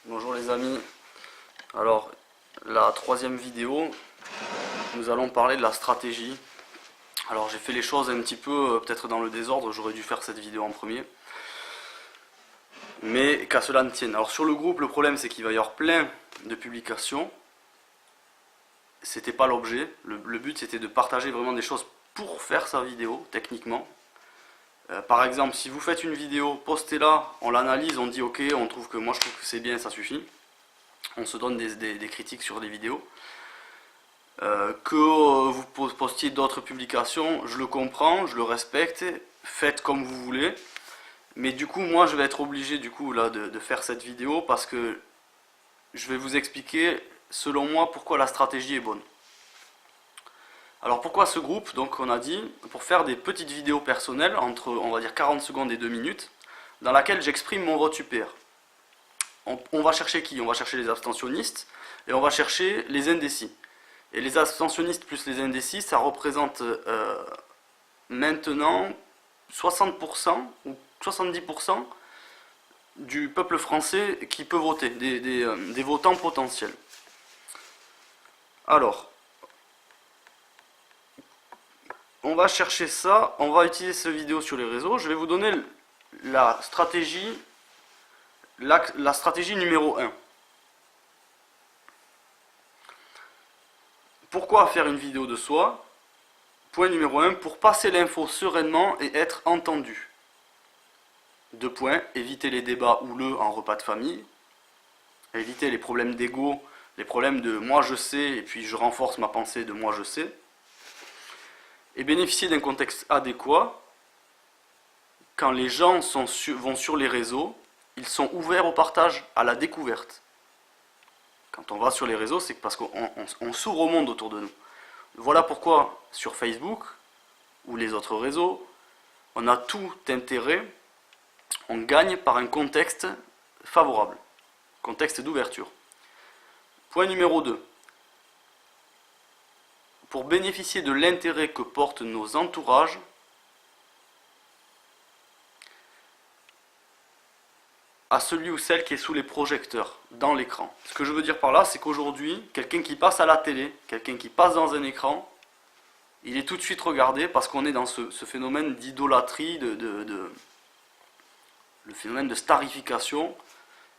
Bonjour les amis, alors la troisième vidéo, nous allons parler de la stratégie. Alors j'ai fait les choses un petit peu peut-être dans le désordre, j'aurais dû faire cette vidéo en premier. Mais qu'à cela ne tienne. Alors sur le groupe, le problème c'est qu'il va y avoir plein de publications. C'était pas l'objet, le but c'était de partager vraiment des choses pour faire sa vidéo, techniquement. Par exemple, si vous faites une vidéo, postez-la, on l'analyse, on dit ok, on trouve que moi je trouve que c'est bien, ça suffit. On se donne des critiques sur des vidéos. Que vous postiez d'autres publications, je le comprends, je le respecte, faites comme vous voulez. Mais du coup, moi je vais être obligé du coup là de faire cette vidéo parce que je vais vous expliquer selon moi pourquoi la stratégie est bonne. Alors pourquoi ce groupe? Donc on a dit pour faire des petites vidéos personnelles entre on va dire 40 secondes et 2 minutes dans laquelle j'exprime mon vote UPR. On va chercher qui? On va chercher les abstentionnistes et on va chercher les indécis. Et les abstentionnistes plus les indécis, ça représente maintenant 60% ou 70% du peuple français qui peut voter, des votants potentiels. Alors, on va chercher ça, on va utiliser cette vidéo sur les réseaux. Je vais vous donner la stratégie numéro 1. Pourquoi faire une vidéo de soi? Point numéro 1, pour passer l'info sereinement et être entendu. 2 points, éviter les débats houleux en repas de famille. Éviter les problèmes d'ego, les problèmes de moi je sais et puis je renforce ma pensée de moi je sais. Et bénéficier d'un contexte adéquat. Quand les gens vont sur les réseaux, ils sont ouverts au partage, à la découverte. Quand on va sur les réseaux, c'est parce qu'on s'ouvre au monde autour de nous. Voilà pourquoi sur Facebook ou les autres réseaux, on a tout intérêt, on gagne par un contexte favorable, contexte d'ouverture. Point numéro 2. Pour bénéficier de l'intérêt que portent nos entourages, à celui ou celle qui est sous les projecteurs, dans l'écran. Ce que je veux dire par là, c'est qu'aujourd'hui, quelqu'un qui passe à la télé, quelqu'un qui passe dans un écran, il est tout de suite regardé parce qu'on est dans ce phénomène d'idolâtrie, le phénomène de starification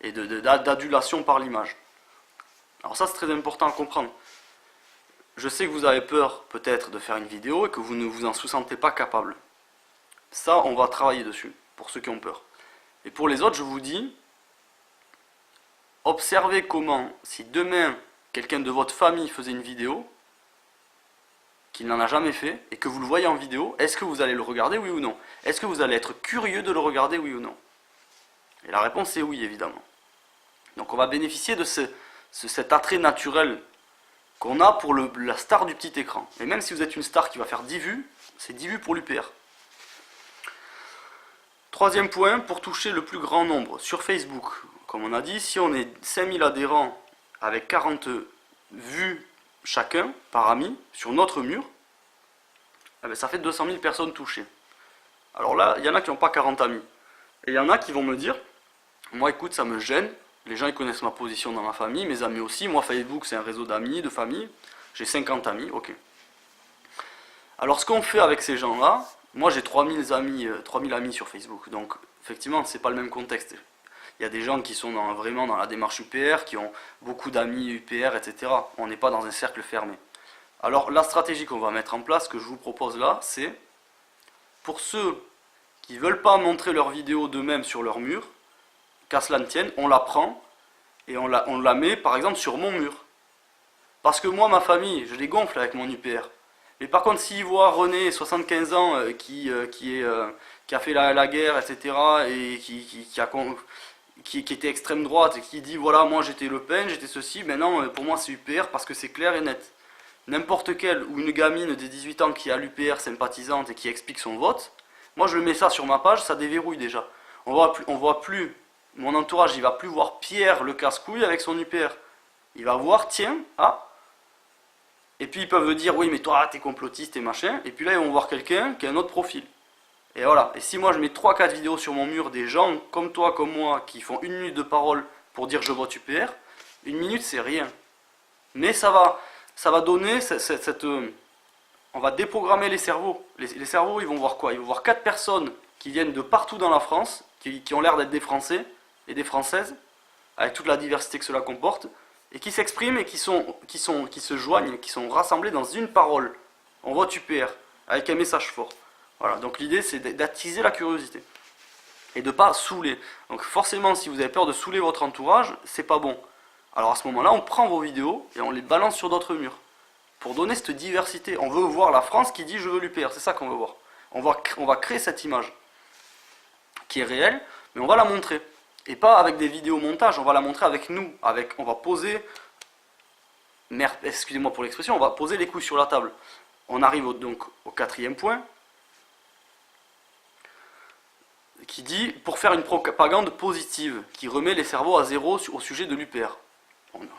et d'adulation par l'image. Alors ça, c'est très important à comprendre. Je sais que vous avez peur peut-être de faire une vidéo et que vous ne vous en sentez pas capable. Ça, on va travailler dessus, pour ceux qui ont peur. Et pour les autres, je vous dis, observez comment, si demain, quelqu'un de votre famille faisait une vidéo, qu'il n'en a jamais fait, et que vous le voyez en vidéo, est-ce que vous allez le regarder, oui ou non? Est-ce que vous allez être curieux de le regarder, oui ou non? Et la réponse est oui, évidemment. Donc on va bénéficier de cet attrait naturel qu'on a pour la star du petit écran. Et même si vous êtes une star qui va faire 10 vues, c'est 10 vues pour l'UPR. Troisième point, pour toucher le plus grand nombre. Sur Facebook, comme on a dit, si on est 5000 adhérents avec 40 vues chacun par ami sur notre mur, eh bien, ça fait 200 000 personnes touchées. Alors là, il y en a qui n'ont pas 40 amis. Et il y en a qui vont me dire, moi écoute, ça me gêne, les gens ils connaissent ma position dans ma famille, mes amis aussi, moi Facebook c'est un réseau d'amis, de famille, j'ai 50 amis, ok. Alors ce qu'on fait avec ces gens-là, moi j'ai 3000 amis sur Facebook, donc effectivement c'est pas le même contexte. Il y a des gens qui sont vraiment dans la démarche UPR, qui ont beaucoup d'amis UPR, etc. On n'est pas dans un cercle fermé. Alors la stratégie qu'on va mettre en place, que je vous propose là, c'est pour ceux qui ne veulent pas montrer leur vidéo d'eux-mêmes sur leur mur, qu'à cela ne tienne, on la prend et on la met par exemple sur mon mur. Parce que moi, ma famille, je les gonfle avec mon UPR. Mais par contre, s'ils voient René, 75 ans, qui a fait la guerre, etc., et qui était extrême droite, et qui dit, voilà, moi j'étais Le Pen, j'étais ceci, mais non, pour moi c'est UPR, parce que c'est clair et net. N'importe quelle, ou une gamine de 18 ans qui a l'UPR sympathisante et qui explique son vote, moi je mets ça sur ma page, ça déverrouille déjà. On voit plus, mon entourage, il va plus voir Pierre le casse-couille avec son UPR. Il va voir, tiens, ah, et puis ils peuvent dire, oui mais toi t'es complotiste et machin, et puis là ils vont voir quelqu'un qui a un autre profil. Et voilà, et si moi je mets 3-4 vidéos sur mon mur des gens comme toi, comme moi, qui font 1 minute de parole pour dire je vote UPR, 1 minute c'est rien. Mais ça va donner cette on va déprogrammer les cerveaux. Les cerveaux, ils vont voir quoi? Ils vont voir 4 personnes qui viennent de partout dans la France, qui ont l'air d'être des Français et des Françaises, avec toute la diversité que cela comporte, et qui s'expriment et qui se joignent, qui sont rassemblés dans une parole. On vote UPR, avec un message fort. Voilà, donc l'idée c'est d'attiser la curiosité. Et de ne pas saouler. Donc forcément, si vous avez peur de saouler votre entourage, c'est pas bon. Alors à ce moment-là, on prend vos vidéos et on les balance sur d'autres murs. Pour donner cette diversité. On veut voir la France qui dit je veux l'UPR, c'est ça qu'on veut voir. On va créer cette image qui est réelle, mais on va la montrer. Et pas avec des vidéos montages, on va la montrer avec nous. On va poser, excusez-moi pour l'expression, on va poser les couilles sur la table. On arrive donc au 4e point, qui dit pour faire une propagande positive, qui remet les cerveaux à zéro au sujet de l'UPR.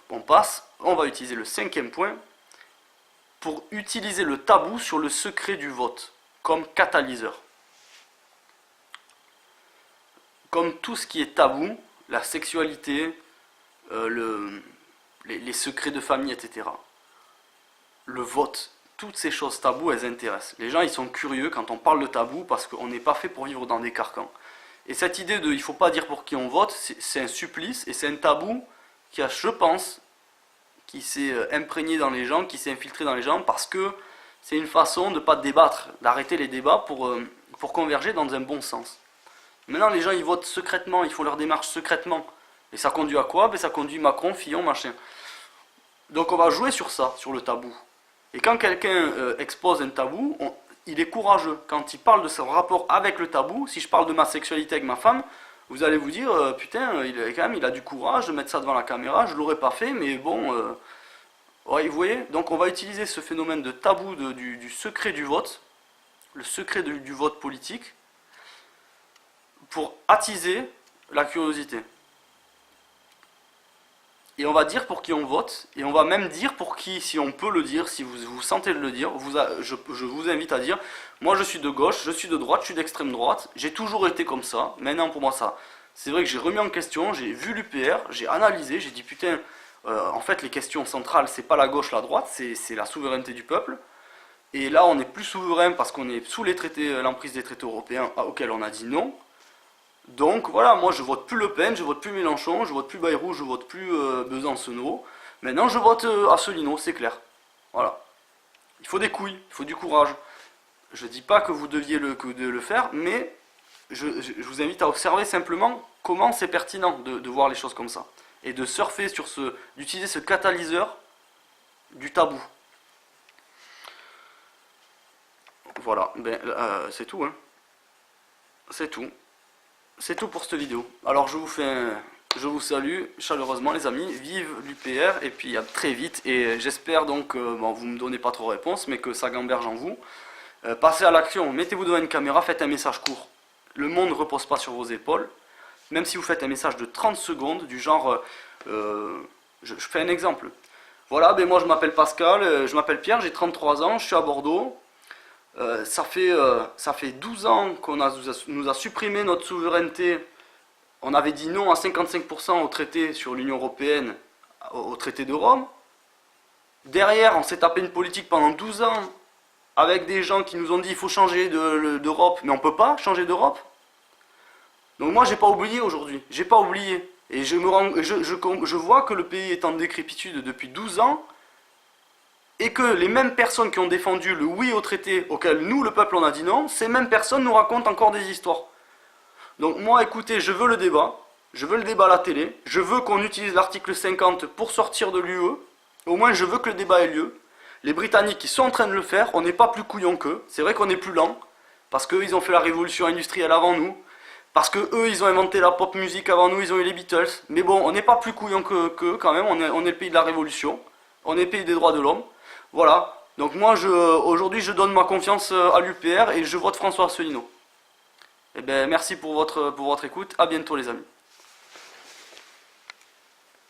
On passe, on va utiliser le 5e point, pour utiliser le tabou sur le secret du vote comme catalyseur. Comme tout ce qui est tabou, la sexualité, les secrets de famille, etc. Le vote, toutes ces choses tabous, elles intéressent. Les gens, ils sont curieux quand on parle de tabou parce qu'on n'est pas fait pour vivre dans des carcans. Et cette idée de il ne faut pas dire pour qui on vote, c'est un supplice et c'est un tabou qui a, je pense, qui s'est imprégné dans les gens, qui s'est infiltré dans les gens, parce que c'est une façon de ne pas débattre, d'arrêter les débats pour converger dans un bon sens. Maintenant, les gens, ils votent secrètement, ils font leur démarche secrètement. Et ça conduit à quoi? Ben, ça conduit Macron, Fillon, machin. Donc on va jouer sur ça, sur le tabou. Et quand quelqu'un expose un tabou, il est courageux. Quand il parle de son rapport avec le tabou, si je parle de ma sexualité avec ma femme, vous allez vous dire, putain, il a du courage de mettre ça devant la caméra, je l'aurais pas fait, mais bon, ouais, vous voyez, donc on va utiliser ce phénomène de tabou du secret du vote, le secret du vote politique, pour attiser la curiosité. Et on va dire pour qui on vote, et on va même dire pour qui, si on peut le dire, si vous sentez de le dire, je vous invite à dire, moi je suis de gauche, je suis de droite, je suis d'extrême droite, j'ai toujours été comme ça, maintenant pour moi ça, c'est vrai que j'ai remis en question, j'ai vu l'UPR, j'ai analysé, j'ai dit putain, en fait les questions centrales c'est pas la gauche, la droite, c'est la souveraineté du peuple, et là on est plus souverain parce qu'on est sous les traités, l'emprise des traités européens auxquels on a dit non. Donc voilà, moi je vote plus Le Pen, je vote plus Mélenchon, je vote plus Bayrou, je vote plus Besancenot. Maintenant je vote Asselineau, c'est clair. Voilà. Il faut des couilles, il faut du courage. Je dis pas que vous deviez le faire, mais je vous invite à observer simplement comment c'est pertinent de voir les choses comme ça. Et de surfer sur d'utiliser ce catalyseur du tabou. Voilà, ben, c'est tout, hein. C'est tout. C'est tout pour cette vidéo. Alors je vous salue chaleureusement les amis, vive l'UPR et puis à très vite et j'espère donc, bon vous me donnez pas trop de réponse mais que ça gamberge en vous. Passez à l'action, mettez-vous devant une caméra, faites un message court. Le monde ne repose pas sur vos épaules, même si vous faites un message de 30 secondes du genre, je fais un exemple. Voilà, ben moi je m'appelle Pascal, je m'appelle Pierre, j'ai 33 ans, je suis à Bordeaux. Ça fait 12 ans qu'on nous a supprimé notre souveraineté. On avait dit non à 55% au traité sur l'Union Européenne, au traité de Rome. Derrière, on s'est tapé une politique pendant 12 ans avec des gens qui nous ont dit il faut changer d'Europe, mais on ne peut pas changer d'Europe. Donc moi, j'ai pas oublié aujourd'hui, j'ai pas oublié. Et je vois que le pays est en décrépitude depuis 12 ans. Et que les mêmes personnes qui ont défendu le oui au traité auquel nous, le peuple, on a dit non, ces mêmes personnes nous racontent encore des histoires. Donc moi, écoutez, je veux le débat à la télé, je veux qu'on utilise l'article 50 pour sortir de l'UE, au moins je veux que le débat ait lieu. Les Britanniques, ils sont en train de le faire, on n'est pas plus couillons qu'eux, c'est vrai qu'on est plus lents, parce qu'eux, ils ont fait la révolution industrielle avant nous, parce qu'eux, ils ont inventé la pop musique avant nous, ils ont eu les Beatles, mais bon, on n'est pas plus couillons qu'eux quand même, on est le pays de la révolution, on est le pays des droits de l'homme. Voilà, donc moi aujourd'hui je donne ma confiance à l'UPR et je vote François Asselineau. Et ben merci pour votre écoute, à bientôt les amis.